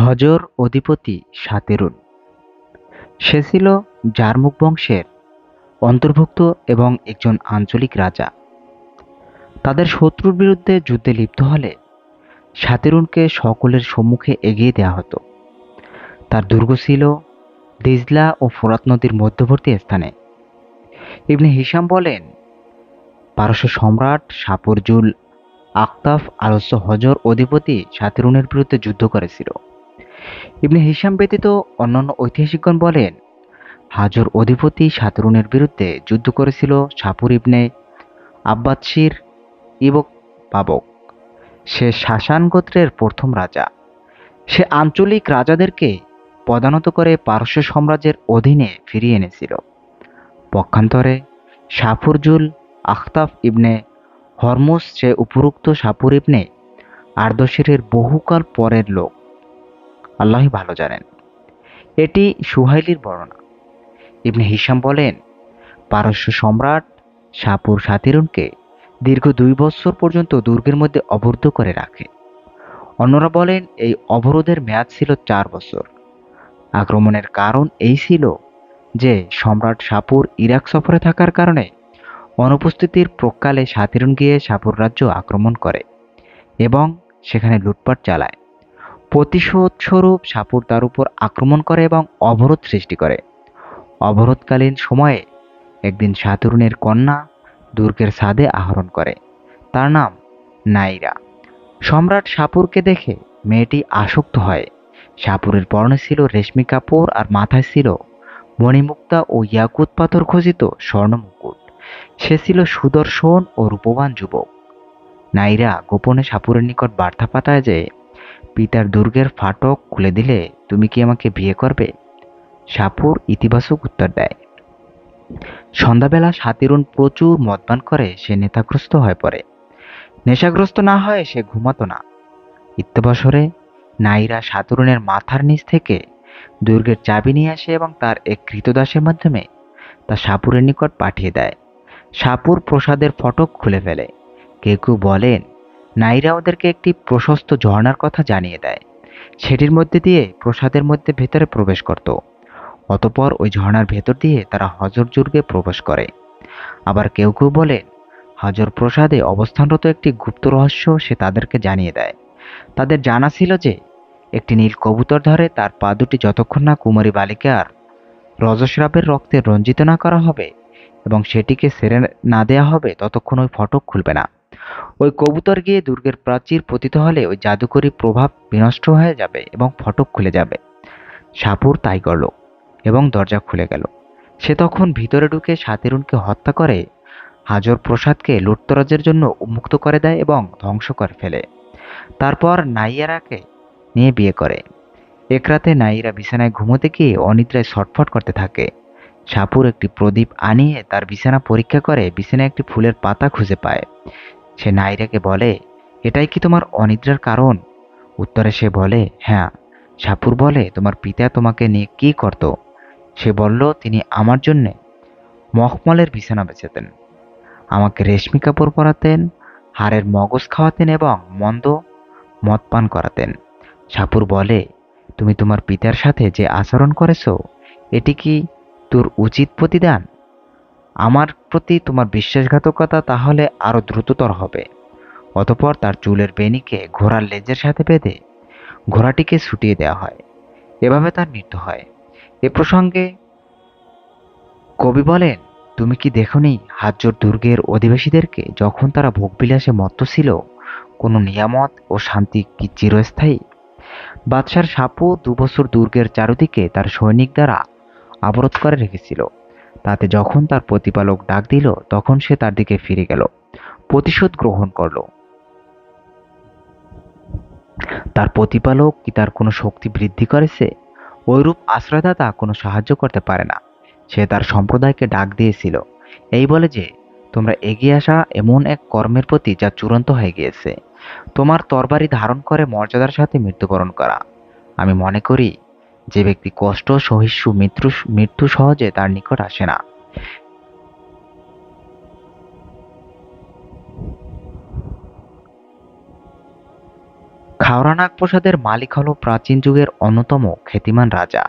হজর অধিপতি সাতেরুন। সে ছিল জারমুক বংশের অন্তর্ভুক্ত এবং একজন আঞ্চলিক রাজা। তাদের শত্রুর বিরুদ্ধে যুদ্ধে লিপ্ত হলে সাতেরুনকে সকলের সম্মুখে এগিয়ে দেওয়া হতো। তার দুর্গ ছিল দিজলা ও ফোরাত নদীর মধ্যবর্তী স্থানে। ইবনে হিশাম বলেন, পারস্য সম্রাট সাপরজুল আখতাফ আলস্য হজর অধিপতি সাতেরুনের বিরুদ্ধে যুদ্ধ করেছিল। ইবনে হিশাম ব্যতীত অন্যান্য ঐতিহাসিকগণ বলেন, হাজর অধিপতি সাতরুনের বিরুদ্ধে যুদ্ধ করেছিল সাপুর ইবনে আব্বাদশির ইবক পাবক। সে শাসান গোত্রের প্রথম রাজা। সে আঞ্চলিক রাজাদেরকে পদানত করে পারস্য সাম্রাজ্যের অধীনে ফিরিয়ে এনেছিল। পক্ষান্তরে সাফুরজুল আখতাফ ইবনে হরমুজ সে উপরোক্ত সাপুর ইবনে আর্দশিরের বহুকাল পরের লোক। আল্লাহই ভালো জানেন। এটি সুহাইলির বর্ণনা। ইবনে হিশাম বলেন, পারস্য সম্রাট সাপুর সাতিরুনকে দীর্ঘ 2 বছর পর্যন্ত দুর্গের মধ্যে অবরুদ্ধ করে রাখে। অন্যরা বলেন এই অবরোধের মেয়াদ ছিল 4 বছর। আক্রমণের কারণ এই ছিল যে সম্রাট সাপুর ইরাক সফরে থাকার কারণে অনুপস্থিতির প্রকালে সাতিরুন গিয়ে সাপুর রাজ্য আক্রমণ করে এবং সেখানে লুটপাট চালায়। প্রতিশোধস্বরূপ সাপুর তার উপর আক্রমণ করে এবং অবরোধ সৃষ্টি করে। অবরোধকালীন সময়ে একদিন সাতুরুনের কন্যা দুর্গের ছাদে আহরণ করে। তার নাম নাইরা। সম্রাট সাপুরকে দেখে মেয়েটি আসক্ত হয়। সাপুরের পরনে ছিল রেশমি কাপড় আর মাথায় ছিল মণিমুক্তা ও ইয়াকুত পাথর খচিত স্বর্ণ মুকুট। সে ছিল সুদর্শন ও রূপবান যুবক। নাইরা গোপনে সাপুরের নিকট বার্তা পাঠায় যে, পিতার দুর্গের ফাটক খুলে দিলে তুমি কি আমাকে বিয়ে করবে? সাপুর ইতিবাচক উত্তর দেয়। সন্ধ্যাবেলা সাতিরুন প্রচুর মদপান করে সে নেশাগ্রস্ত হয়ে পড়ে। নেশাগ্রস্ত না হয়ে সে ঘুমাতো না। ইত্যবসরে নাইরা সাতুরুনের মাথার নিচ থেকে দুর্গের চাবি নিয়ে আসে এবং তার এক কৃতদাসের মাধ্যমে তা সাপুরের নিকট পাঠিয়ে দেয়। সাপুর প্রসাদের ফটক খুলে ফেলে। কেউ কেউ বলেন, নাইরা ওদেরকে একটি প্রশস্ত ঝর্ণার কথা জানিয়ে দেয়। সেটির মধ্যে দিয়ে প্রসাদের মধ্যে ভেতরে প্রবেশ করত। অতঃপর ওই ঝর্ণার ভেতর দিয়ে তারা হজর দুর্গে প্রবেশ করে। আবার কেউ কেউ বলেন, হজর প্রসাদে অবস্থানরত একটি গুপ্ত রহস্য সে তাদেরকে জানিয়ে দেয়। তাদের জানা ছিল যে একটি নীল কবুতর ধরে তার পা দুটি যতক্ষণ না কুমারী বালিকার রজস্রাবের রক্তে রঞ্জিত না করা হবে এবং সেটিকে ছেড়ে না দেয়া হবে ততক্ষণ ওই ফটক খুলবে না। ওই কবুতর গিয়ে দুর্গের প্রাচীর পতিত হলে ওই জাদুকরী প্রভাব বিনষ্ট হয়ে যাবে এবং ফটক খুলে যাবে। সাপুর তাই করল এবং দরজা খুলে গেল। সে তখন ভিতরে ঢুকে সাতিরুনকে হত্যা করে হাজর প্রসাদকে লুটতরাজের জন্য উন্মুক্ত করে দেয় এবং ধ্বংস করে ফেলে। তারপর নাইয়ারাকে নিয়ে বিয়ে করে। এক রাতে নাইরা বিছানায় ঘুমোতে গিয়ে অনিদ্রায় ছটফট করতে থাকে। সাপুর একটি প্রদীপ আনিয়ে তার বিছানা পরীক্ষা করে বিছানায় একটি ফুলের পাতা খুঁজে পায়। সে নাইরাকে বলে, এটাই কি তোমার অনিদ্রার কারণ? উত্তরে সে বলে, হ্যাঁ। সাপুর বলে, তোমার পিতা তোমাকে নিয়ে কি করত? সে বলল, তিনি আমার জন্যে মখমলের বিছানা বেচেতেন, আমাকে রেশমি কাপড় পরাতেন, হাড়ের মগজ খাওয়াতেন এবং মন্দ মদ পান করাতেন। সাপুর বলে, তুমি তোমার পিতার সাথে যে আচরণ করেছ এটি কি তোর উচিত প্রতিদান? আমার প্রতি তোমার বিশ্বাসঘাতকতা তাহলে আরো দ্রুততর হবে। অতঃপর তার চুলের বেণীকে ঘোড়ার লেজের সাথে বেঁধে ঘোড়াটিকে ছুটিয়ে দেওয়া হয়। এভাবে তার মৃত্যু হয়। এ প্রসঙ্গে কবি বলেন, তুমি কি দেখনি হাজ্জর দুর্গের অধিবাসীদেরকে যখন তারা ভোগবিলাসে মত্ত ছিল? কোনো নিয়ামত ও শান্তি কি চিরস্থায়ী? বাদশার সাপও 2 বছর দুর্গের চারদিকে তার সৈনিক দ্বারা অবরোধ করে রেখেছিল। তাতে যখন তার প্রতিপালক ডাক দিল তখন সে তার দিকে ফিরে গেল, প্রতিশোধ গ্রহণ করল। তার প্রতিপালক কি তার কোনো শক্তি বৃদ্ধি করেছে? ঐরূপ আশ্রয়দাতা কোনো সাহায্য করতে পারে না। সে তার সম্প্রদায়কে ডাক দিয়েছিল এই বলে যে, তোমরা এগিয়ে আসা এমন এক কর্মের প্রতি যা চূড়ান্ত হয়ে গিয়েছে, তোমার তরবারি ধারণ করে মর্যাদার সাথে মৃত্যুবরণ করা। আমি মনে করি যে ব্যক্তি কষ্ট সহিষ্ণু মৃত্যু সহজে তার নিকট আসে না। হাওড়ানাগ প্রাসাদের মালিক হল প্রাচীন যুগের অন্যতম খ্যাতিমান রাজা।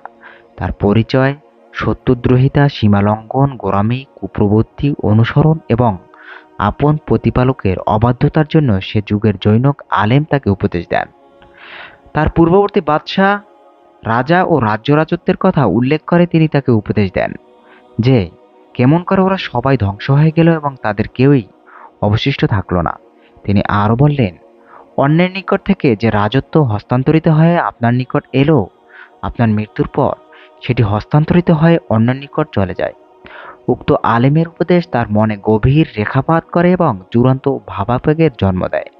তার পরিচয় সত্যদ্রোহিতা, সীমালঙ্ঘন, গোঁড়ামি, কুপ্রবৃত্তি, অনুসরণ এবং আপন প্রতিপালকের অবাধ্যতার জন্য সে যুগের জনৈক আলেম তাকে উপদেশ দেন। তার পূর্ববর্তী বাদশাহ, রাজা ও রাজ্য রাজত্বের কথা উল্লেখ করে তিনি তাকে উপদেশ দেন যে কেমন করে ওরা সবাই ধ্বংস হয়ে গেল এবং তাদের কেউই অবশিষ্ট থাকলো না। তিনি আরো বললেন, অন্যের নিকট থেকে যে রাজত্ব হস্তান্তরিত হয়ে আপনার নিকট এলো, আপনার মৃত্যুর পর সেটি হস্তান্তরিত হয়ে অন্যের নিকট চলে যায়। উক্ত আলেমের উপদেশ তার মনে গভীর রেখাপাত করে এবং চূড়ান্ত ভাবাবেগের জন্ম দেয়।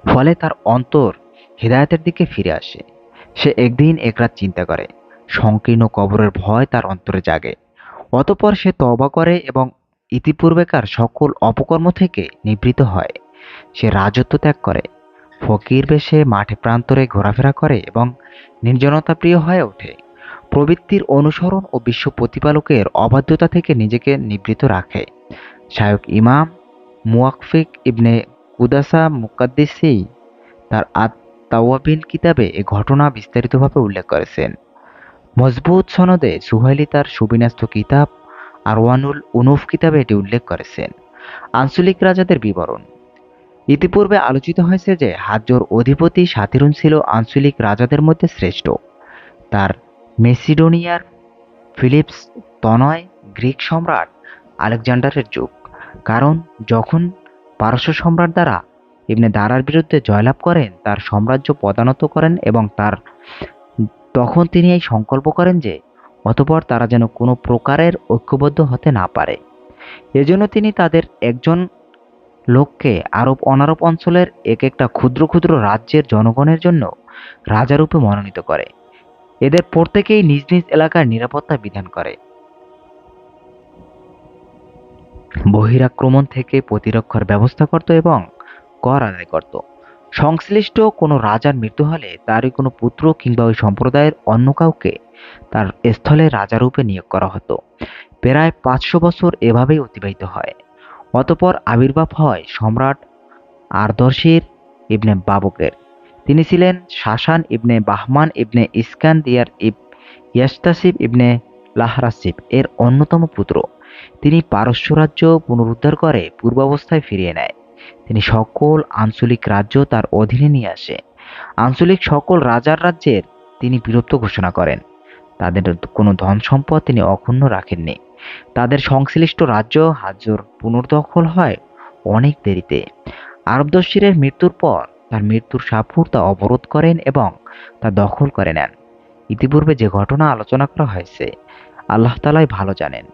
ফলে তার অন্তর হিদায়াতের দিকে ফিরে আসে। সে একদিন একরাত চিন্তা করে, সংকীর্ণ কবরের ভয় তার অন্তরে জাগে। অতঃপর সে তওবা করে এবং ইতিপূর্বেকার সকল অপকর্ম থেকে নিবৃত্ত হয়। সে রাজত্ব ত্যাগ করে, ফকির বেশে মাঠে প্রান্তরে ঘোরাফেরা করে এবং নির্জনতা প্রিয় হয়ে ওঠে। প্রবৃত্তির অনুসরণ ও বিশ্ব প্রতিপালকের অবাধ্যতা থেকে নিজেকে নিবৃত্ত রাখে। শায়খ ইমাম মুওয়াফিক ইবনে কুদাসা মুকাদ্দিসি তার আত-তাওয়াবিন কিতাবে এ ঘটনা বিস্তারিতভাবে উল্লেখ করেছেন। মজবুত সনদে সুহাইলি তার সুবিন্যস্ত কিতাব আরওয়ানুল উনুফ কিতাবে এটি উল্লেখ করেছেন। আঞ্চলিক রাজাদের বিবরণ। ইতিপূর্বে আলোচিত হয়েছে যে হাজ্জর অধিপতি সাতিরুন ছিল আঞ্চলিক রাজাদের মধ্যে শ্রেষ্ঠ। তার মেসিডোনিয়ার ফিলিপস তনয় গ্রিক সম্রাট আলেকজান্ডারের যুগ। কারণ যখন পারস্য সম্রাট দ্বারা ইবনে দারার বিরুদ্ধে জয়লাভ করেন, তার সাম্রাজ্য পদানত করেন এবং তখন তিনি এই সংকল্প করেন যে অতঃপর তারা যেন কোনো প্রকারের ঐক্যবদ্ধ হতে না পারে। এজন্য তিনি তাদের একজন লোককে আরব অনারব অঞ্চলের এক একটা ক্ষুদ্র ক্ষুদ্র রাজ্যের জনগণের জন্য রাজারূপে মনোনীত করে। এদের প্রত্যেকেই নিজ নিজ এলাকার নিরাপত্তা বিধান করে, বহিরাক্রমণ থেকে প্রতিরক্ষার ব্যবস্থা করত এবং কর আদায় করত। সংশ্লিষ্ট কোনো রাজার মৃত্যু হলে তারই কোনো পুত্র কিংবা ওই সম্প্রদায়ের অন্য কাউকে তার স্থলে রাজারূপে নিয়োগ করা হতো। প্রায় 500 বছর এভাবেই অতিবাহিত হয়। অতঃপর আবির্ভাব হয় সম্রাট আরদশির ইবনে বাবকের। তিনি ছিলেন শাসান ইবনে বাহমান ইবনে ইস্কান্দিয়ার ইয়াসতাসিব ইবনে লাহরাসিব এর অন্যতম পুত্র। তিনি পারস্য রাজ্য পুনরুদ্ধার করে পূর্বাবস্থায় ফিরিয়ে নেয়। তিনি সকল আঞ্চলিক রাজ্য তার অধীনে নিয়ে আসে। আঞ্চলিক সকল রাজার রাজ্যের তিনি বীরত্ব ঘোষণা করেন। তাদের কোনো ধন সম্পদ তিনি অক্ষুণ্ণ রাখেননি। তাদের সংশ্লিষ্ট রাজ্য হাজ্জর পুনর্দখল হয় অনেক দেরিতে। আরবদশিরের মৃত্যুর পর তার মৃত্যুর সাপুর তা অবরোধ করেন এবং তা দখল করে নেন। ইতিপূর্বে যে ঘটনা আলোচনা করা হয়েছে, আল্লাহ তাআলাই ভালো জানেন।